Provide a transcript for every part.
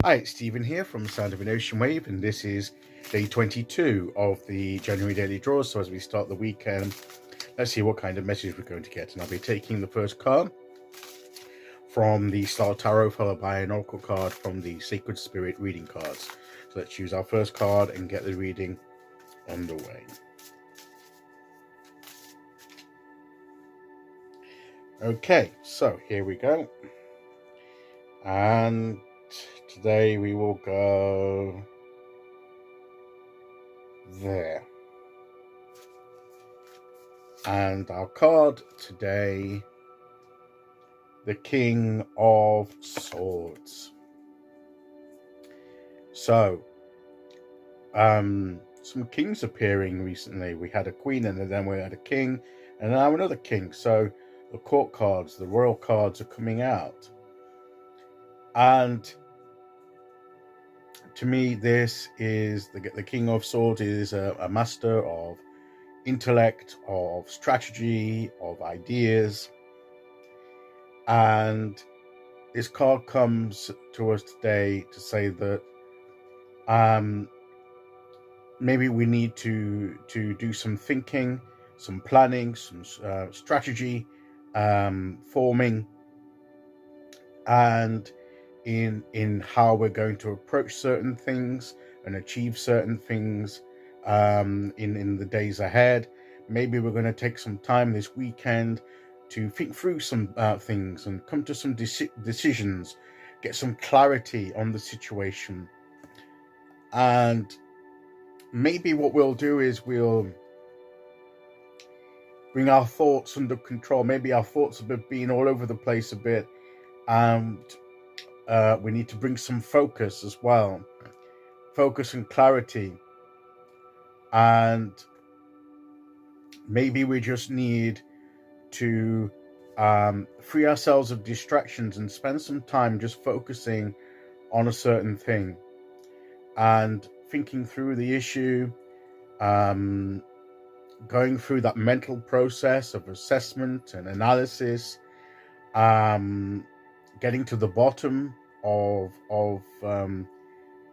Hi, it's Stephen here from Sound of an Ocean Wave, and this is day 22 of the January daily draws. So as we start the weekend, let's see what kind of message we're going to get. And I'll be taking the first card from the Star Tarot, followed by an Oracle card from the Sacred Spirit reading cards. So let's choose our first card and get the reading underway. Okay, so here we go. And today we will go there. And our card today, the King of Swords. So, some kings appearing recently. We had a queen, and then we had a king, and now another king. So the court cards, the royal cards are coming out. And to me, this is the King of Swords is a master of intellect, of strategy, of ideas. And this card comes to us today to say that maybe we need to do some thinking, some planning, some strategy, forming, and in how we're going to approach certain things and achieve certain things in the days ahead. Maybe we're going to take some time this weekend to think through some things and come to some decisions, get some clarity on the situation. And maybe what we'll do is we'll bring our thoughts under control. Maybe our thoughts have been all over the place a bit, and we need to bring some focus as well. Focus and clarity. And maybe we just need to free ourselves of distractions and spend some time just focusing on a certain thing and thinking through the issue, going through that mental process of assessment and analysis, getting to the bottom of the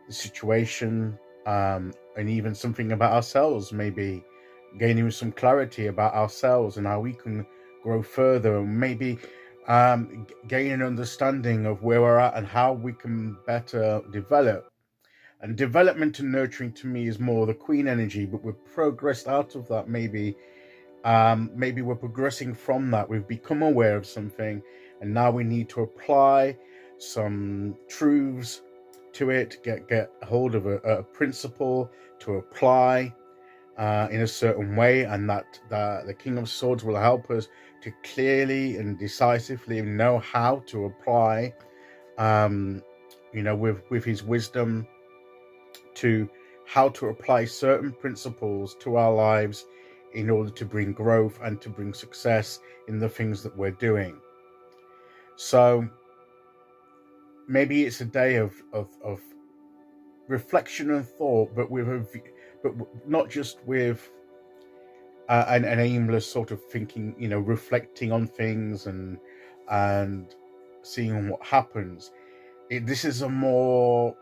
situation, and even something about ourselves, maybe gaining some clarity about ourselves and how we can grow further, and maybe gain an understanding of where we're at and how we can better develop. And development and nurturing to me is more the Queen energy, but we've progressed out of that. Maybe we're progressing from that. We've become aware of something, and now we need to apply some truths to it, get hold of a principle to apply in a certain way, and that the King of Swords will help us to clearly and decisively know how to apply, with his wisdom, to how to apply certain principles to our lives in order to bring growth and to bring success in the things that we're doing. So maybe it's a day of reflection and thought, but not just with an aimless sort of thinking, reflecting on things and seeing what happens. This is a more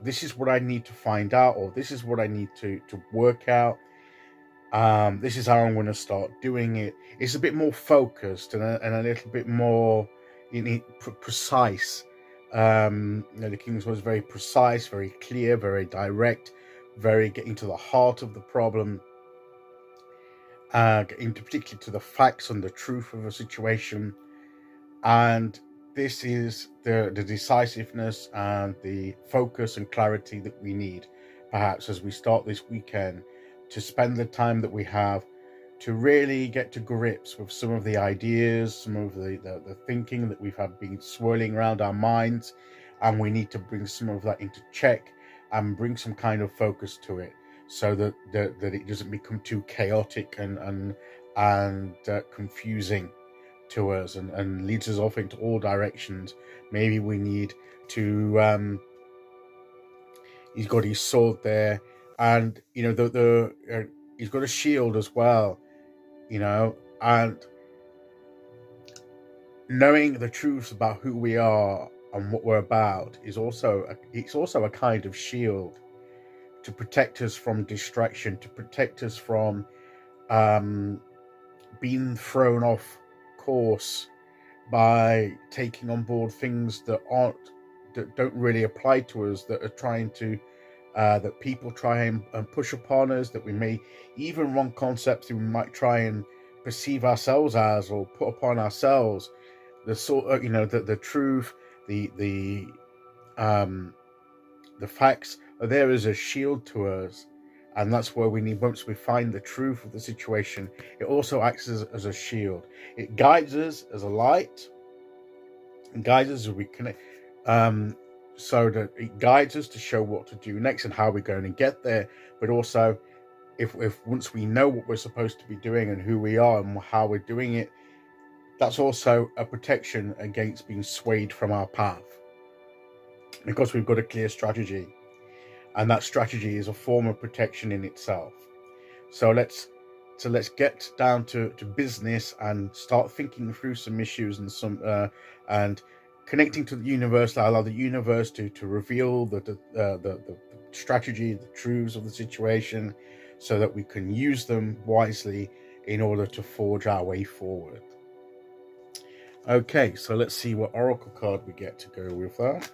this is what I need to find out, or this is what I need to work out. This is how I'm going to start doing it. It's a bit more focused and a little bit more precise. The King's was very precise, very clear, very direct, very getting to the heart of the problem, getting particularly to the facts and the truth of a situation. And this is the decisiveness and the focus and clarity that we need, perhaps, as we start this weekend, to spend the time that we have to really get to grips with some of the ideas, some of the thinking that we've had been swirling around our minds, and we need to bring some of that into check and bring some kind of focus to it, so that it doesn't become too chaotic and confusing to us and leads us off into all directions. Maybe we need to he's got his sword there, and he's got a shield as well, and knowing the truth about who we are and what we're about is it's also a kind of shield to protect us from distraction, to protect us from being thrown off course by taking on board things that don't really apply to us, that are trying to that people try and push upon us, that we may even run concepts that we might try and perceive ourselves as or put upon ourselves. The sort of, the truth, the facts are there as a shield to us, and that's where we need. Once we find the truth of the situation, it also acts as a shield. It guides us as a light, and guides us as we connect. So that it guides us to show what to do next and how we're going to get there. But also, if once we know what we're supposed to be doing and who we are and how we're doing it, that's also a protection against being swayed from our path, because we've got a clear strategy, and that strategy is a form of protection in itself. So let's get down to business and start thinking through some issues and connecting to the universe. Allow the universe to reveal the strategy, the truths of the situation, so that we can use them wisely in order to forge our way forward. Okay, so let's see what oracle card we get to go with that.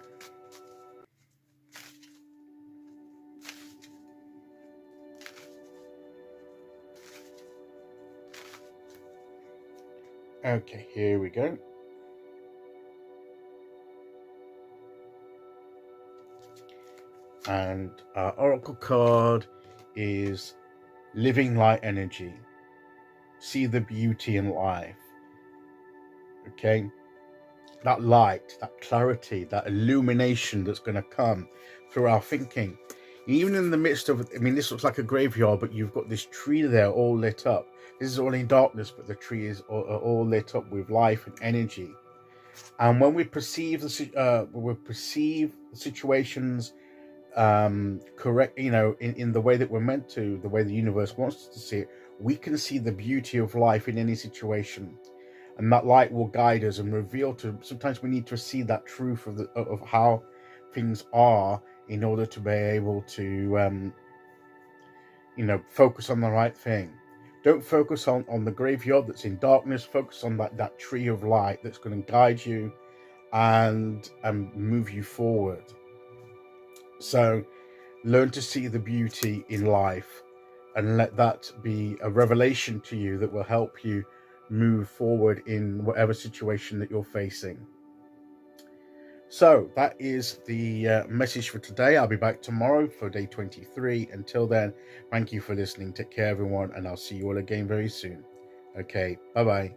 Okay, here we go. And our oracle card is living light energy. See the beauty in life. Okay, that light, that clarity, that illumination that's going to come through our thinking. Even in the midst of, this looks like a graveyard, but you've got this tree there all lit up. This is all in darkness, but the tree is all lit up with life and energy. And when we perceive the situations correct, in the way that we're meant to, the way the universe wants us to see it, we can see the beauty of life in any situation, and that light will guide us and reveal to. Sometimes we need to see that truth of how things are in order to be able to focus on the right thing. Don't focus on the graveyard that's in darkness. Focus on that tree of light that's going to guide you and move you forward. So learn to see the beauty in life, and let that be a revelation to you that will help you move forward in whatever situation that you're facing. So that is the message for today. I'll be back tomorrow for day 23. Until then, thank you for listening. Take care, everyone, and I'll see you all again very soon. Okay, bye-bye.